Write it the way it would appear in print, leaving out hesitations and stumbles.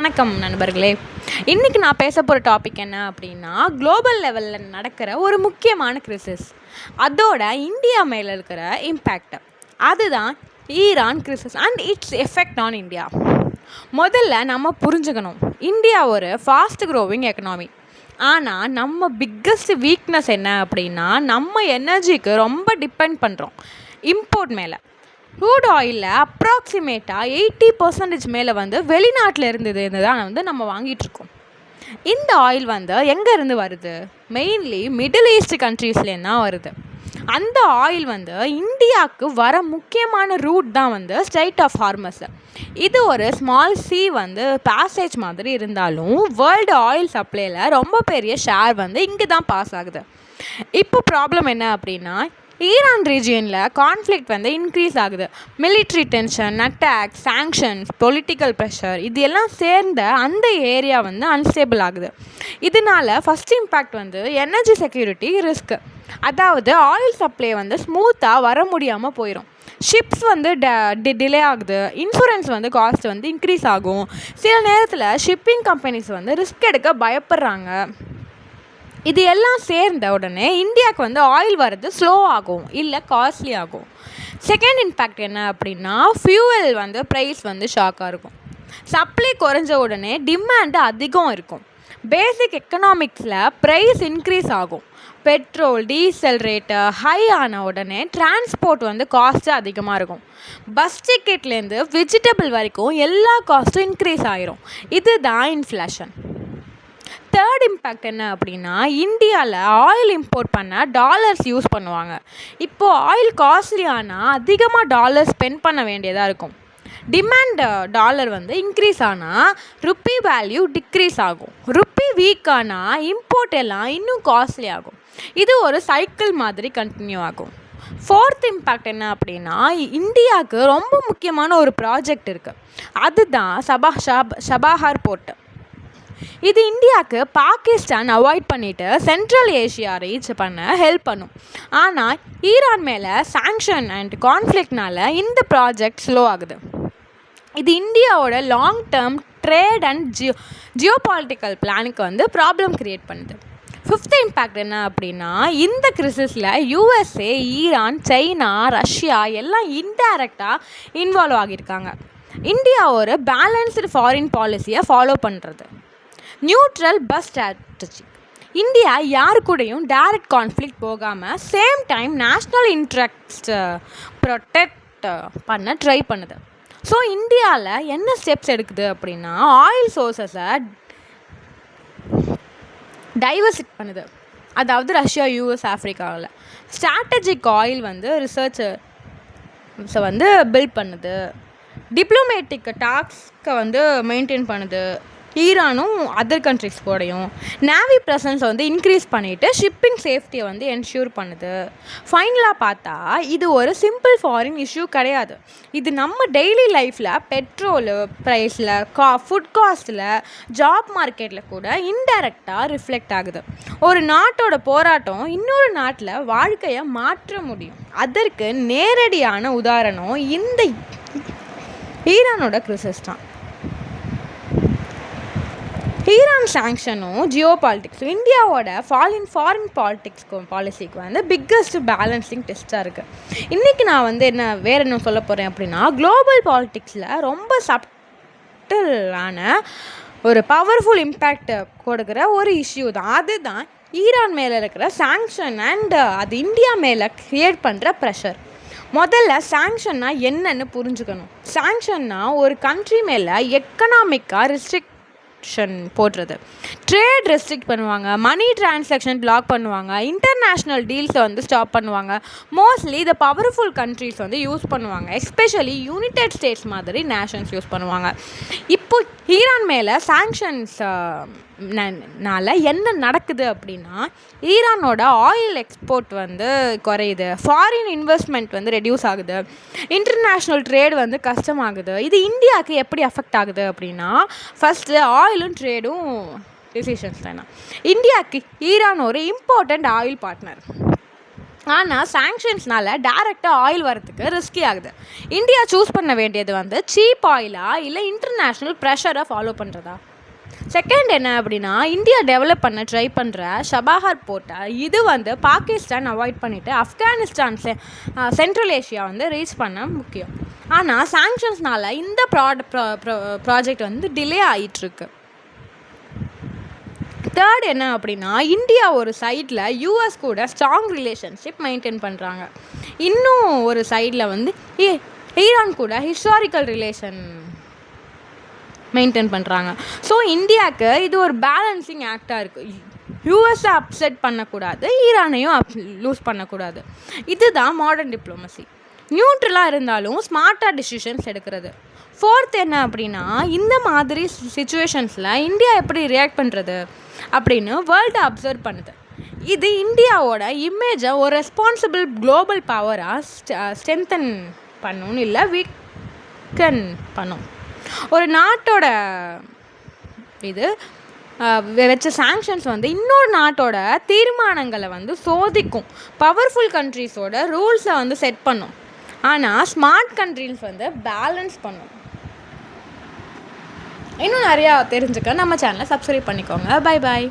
வணக்கம் நண்பர்களே. இன்றைக்கி நான் பேச போகிற டாபிக் என்ன அப்படின்னா, குளோபல் லெவலில் நடக்கிற ஒரு முக்கியமான கிரிசிஸ், அதோட இந்தியா மேலே இருக்கிற இம்பேக்ட். அதுதான் Iran crisis and it's effect on India. முதல்ல நம்ம புரிஞ்சுக்கணும், இந்தியா ஒரு ஃபாஸ்ட் க்ரோவிங் எக்கனாமி. ஆனால் நம்ம பிக்கஸ்ட் வீக்னஸ் என்ன அப்படின்னா, நம்ம எனர்ஜிக்கு ரொம்ப டிபெண்ட் பண்ணுறோம் இம்போர்ட் மேலே. க்ரூட் ஆயிலில் அப்ராக்சிமேட்டாக 80% மேலே வெளிநாட்டில் இருந்தது தான் நம்ம வாங்கிட்டுருக்கோம். இந்த ஆயில் எங்கேருந்து வருது? மெயின்லி மிடில் ஈஸ்ட் கண்ட்ரீஸ்லேருந்து தான் வருது. அந்த ஆயில் இந்தியாவுக்கு வர முக்கியமான ரூட் தான் ஸ்ட்ரைட் ஆஃப் ஹார்மஸ். இது ஒரு ஸ்மால் சி பேசேஜ் மாதிரி இருந்தாலும் வேர்ல்டு ஆயில் சப்ளையில் ரொம்ப பெரிய ஷேர் இங்கே தான் பாஸ் ஆகுது. இப்போ ப்ராப்ளம் என்ன அப்படின்னா, ஈரான் ரீஜியனில் கான்ஃப்ளிக்ட் இன்க்ரீஸ் ஆகுது. Military tension, attack, sanctions, political pressure, இது எல்லாம் சேர்ந்த அந்த ஏரியா அன்ஸ்டேபிள் ஆகுது. இதனால first impact energy security risk. அதாவது ஆயில் சப்ளை ஸ்மூத்தாக வர முடியாமல் போயிடும். ஷிப்ஸ் டிலே ஆகுது. இன்சூரன்ஸ் காஸ்ட் இன்க்ரீஸ் ஆகும். சில நேரத்தில் ஷிப்பிங் கம்பெனிஸ் ரிஸ்க் எடுக்க பயப்படுறாங்க. இது எல்லாம் சேர்ந்த உடனே இந்தியாவுக்கு ஆயில் வர்றது ஸ்லோ ஆகும், இல்லை காஸ்ட்லி ஆகும். செகண்ட் இம்பேக்ட் என்ன அப்படின்னா, ஃபியூவல் ப்ரைஸ் ஷாக்காக இருக்கும். சப்ளை குறைஞ்ச உடனே டிமாண்டு அதிகம் இருக்கும். பேசிக் எக்கனாமிக்ஸில் ப்ரைஸ் இன்க்ரீஸ் ஆகும். பெட்ரோல், டீசல் ரேட்டு ஹை ஆன உடனே டிரான்ஸ்போர்ட் காஸ்ட்டு அதிகமாக இருக்கும். பஸ் டிக்கெட்லேருந்து வெஜிடபிள் வரைக்கும் எல்லா காஸ்ட்டும் இன்க்ரீஸ் ஆகிரும். இதுதான் இன்ஃப்ளேஷன். தேர்ட் இம்பேக்ட் என்ன அப்படின்னா, இந்தியாவில் ஆயில் இம்போர்ட் பண்ண டாலர்ஸ் யூஸ் பண்ணுவாங்க. இப்போது ஆயில் காஸ்ட்லி ஆனால் அதிகமாக டாலர் ஸ்பெண்ட் பண்ண வேண்டியதாக இருக்கும். டிமாண்ட் டாலர் இன்க்ரீஸ் ஆனால் ருப்பி வேல்யூ டிக்ரீஸ் ஆகும். ருப்பி வீக் ஆனால் இம்போர்ட் எல்லாம் இன்னும் காஸ்ட்லி ஆகும். இது ஒரு சைக்கிள் மாதிரி கண்டினியூ ஆகும். ஃபோர்த் இம்பேக்ட் என்ன அப்படின்னா, இந்தியாவுக்கு ரொம்ப முக்கியமான ஒரு ப்ராஜெக்ட் இருக்குது. அதுதான் சபாஹர் போர்ட். இது இந்தியாவுக்கு பாகிஸ்தான் அவாய்ட் பண்ணிவிட்டு சென்ட்ரல் ஏஷியா ரீச் பண்ண ஹெல்ப் பண்ணும். ஆனால் ஈரான் மேலே சாங்ஷன் அண்ட் கான்ஃப்ளிக்ட்னால இந்த ப்ராஜெக்ட் ஸ்லோ ஆகுது. இது இந்தியாவோட long term trade and geopolitical பிளானுக்கு ப்ராப்ளம் க்ரியேட் பண்ணுது. ஃபிஃப்த் இம்பேக்ட் என்ன அப்படின்னா, இந்த கிரிசிஸில் யூஎஸ்ஏ, ஈரான், சைனா, ரஷ்யா எல்லாம் இன்டைரக்டாக இன்வால்வ் ஆகியிருக்காங்க. இந்தியா ஒரு பேலன்ஸ்டு ஃபாரின் பாலிசியை ஃபாலோ பண்ணுறது. Neutral bus strategy. இந்தியா யாரு கூடயும் டைரக்ட் கான்ஃப்ளிக்ட் போகாமல் same time national interest protect பண்ண ட்ரை பண்ணுது. ஸோ இந்தியாவில் என்ன ஸ்டெப்ஸ் எடுக்குது அப்படின்னா, ஆயில் சோர்ஸஸை டைவர்சிட் பண்ணுது. அதாவது ரஷ்யா, யூஎஸ், ஆஃப்ரிக்காவில் ஸ்ட்ராட்டஜிக் ஆயில் ரிசர்ச்சை பில்ட் பண்ணுது. டிப்ளமேட்டிக் டாக்ஸ்க்கு மெயின்டைன் பண்ணுது. ஈரானும் அதர் கண்ட்ரிஸ் கூடயும் நேவி ப்ரெசன்ஸ் இன்க்ரீஸ் பண்ணிவிட்டு ஷிப்பிங் சேஃப்டியை என்ஷூர் பண்ணுது. ஃபைனலாக பார்த்தா இது ஒரு சிம்பிள் ஃபாரின் இஷ்யூ கிடையாது. இது நம்ம டெய்லி லைஃப்பில் பெட்ரோலு ப்ரைஸில், ஃபுட் காஸ்ட்டில், ஜாப் மார்க்கெட்டில் கூட இன்டைரக்டாக ரிஃப்ளெக்ட் ஆகுது. ஒரு நாட்டோட போராட்டம் இன்னொரு நாட்டில் வாழ்க்கையை மாற்ற முடியும். அதற்கு நேரடியான உதாரணம் இந்த ஈரானோட கிரிசிஸ் தான். ஈரான் சாங்ஷனும் ஜியோபாலிட்டிக்ஸும் இந்தியாவோட ஃபாரின் பாலிசிக்கு பிக்கஸ்ட் பேலன்சிங் டெஸ்ட்டாக இருக்குது. இன்றைக்கி நான் வேறு என்ன சொல்ல போகிறேன் அப்படின்னா, குளோபல் பாலிட்டிக்ஸில் ரொம்ப சப்டலான ஒரு பவர்ஃபுல் இம்பேக்ட் கொடுக்குற ஒரு இஷ்யூ தான். அதுதான் ஈரான் மேலே இருக்கிற சாங்ஷன் அண்ட் அது இந்தியா மேலே க்ரியேட் பண்ணுற ப்ரெஷர். முதல்ல சாங்ஷன்னா என்னன்னு புரிஞ்சுக்கணும். சாங்ஷன்னா ஒரு கண்ட்ரி மேலே எக்கனாமிக்காக போடுறது. ட்ரேட் ரெஸ்ட்ரிக்ட் பண்ணுவாங்க, மணி டிரான்சாக்ஷன் பிளாக் பண்ணுவாங்க, இன்டர்நேஷ்னல் டீல்ஸை ஸ்டாப் பண்ணுவாங்க. மோஸ்ட்லி இதை பவர்ஃபுல் கண்ட்ரீஸ் யூஸ் பண்ணுவாங்க. எஸ்பெஷலி யுனைடெட் ஸ்டேட்ஸ் மாதிரி நேஷன்ஸ் யூஸ் பண்ணுவாங்க. இப்போ ஈரான் மேலே சாங்ஷன்ஸ் னால என்ன நடக்குது அப்படின்னா, ஈரானோட ஆயில் எக்ஸ்போர்ட் குறையுது, ஃபாரின் இன்வெஸ்ட்மெண்ட் ரெடியூஸ் ஆகுது, இன்டர்நேஷ்னல் ட்ரேட் கஷ்டமாகுது. இது இந்தியாவுக்கு எப்படி அஃபெக்ட் ஆகுது அப்படின்னா, ஃபஸ்ட்டு ஆயிலும் ட்ரேடும் டிசிஷன்ஸ் தானே. இந்தியாவுக்கு ஈரான் ஒரு இம்பார்ட்டண்ட் ஆயில் பார்ட்னர். ஆனால் சாங்ஷன்ஸ்னால டேரெக்டாக ஆயில் வரத்துக்கு ரிஸ்கி ஆகுது. இந்தியா சூஸ் பண்ண வேண்டியது வந்து சீப் ஆயிலா இல்லை இன்டர்நேஷ்னல் ப்ரெஷரை ஃபாலோ பண்ணுறதா? செகண்ட் என்ன அப்படின்னா, இந்தியா டெவலப் பண்ண ட்ரை பண்ணுற சபாஹர் போர்ட்டை இது வந்து பாகிஸ்தான் அவாய்ட் பண்ணிவிட்டு ஆப்கானிஸ்தான் சென்ட்ரல் ஏஷியா வந்து ரீச் பண்ண முக்கியம். ஆனால் சாங்ஷன்ஸ்னால இந்த ப்ராஜெக்ட் வந்து டிலே ஆகிட்டுருக்கு. தேர்ட் என்ன அப்படின்னா, இந்தியா ஒரு சைடில் யூஎஸ் கூட ஸ்ட்ராங் ரிலேஷன்ஷிப் மெயின்டைன் பண்ணுறாங்க. இன்னும் ஒரு சைடில் வந்து ஈரான் கூட ஹிஸ்டாரிக்கல் ரிலேஷன் மெயின்டைன் பண்ணுறாங்க. ஸோ இந்தியாவுக்கு இது ஒரு பேலன்சிங் ஆக்டாக இருக்குது. யூஎஸை அப்செட் பண்ணக்கூடாது, ஈரானையும் லூஸ் பண்ணக்கூடாது. இதுதான் மாடர்ன் டிப்ளமசி. நியூட்ரலாக இருந்தாலும் ஸ்மார்ட்டாக டிசிஷன்ஸ் எடுக்கிறது. ஃபோர்த் என்ன அப்படின்னா, இந்த மாதிரி சிச்சுவேஷன்ஸில் இந்தியா எப்படி ரியாக்ட் பண்ணுறது அப்படின்னு வேர்ல்டை அப்சர்வ் பண்ணுது. இது இந்தியாவோட இமேஜை ஒரு ரெஸ்பான்சிபிள் குளோபல் பவராக ஸ்ட்ரென்தன் பண்ணணும், இல்லை வீக்கன் பண்ணும். ஒரு நாட்டோட இது வச்ச சாங்ஷன்ஸ் வந்து இன்னொரு நாட்டோட தீர்மானங்களை வந்து சோதிக்கும். பவர்ஃபுல் கண்ட்ரீஸோட ரூல்ஸை வந்து செட் பண்ணும். ஆனால் ஸ்மார்ட் கண்ட்ரீஸ் வந்து பேலன்ஸ் பண்ணும். இன்னும் நிறையா தெரிஞ்சுக்க நம்ம சேனலை சப்ஸ்கிரைப் பண்ணிக்கோங்க. Bye bye.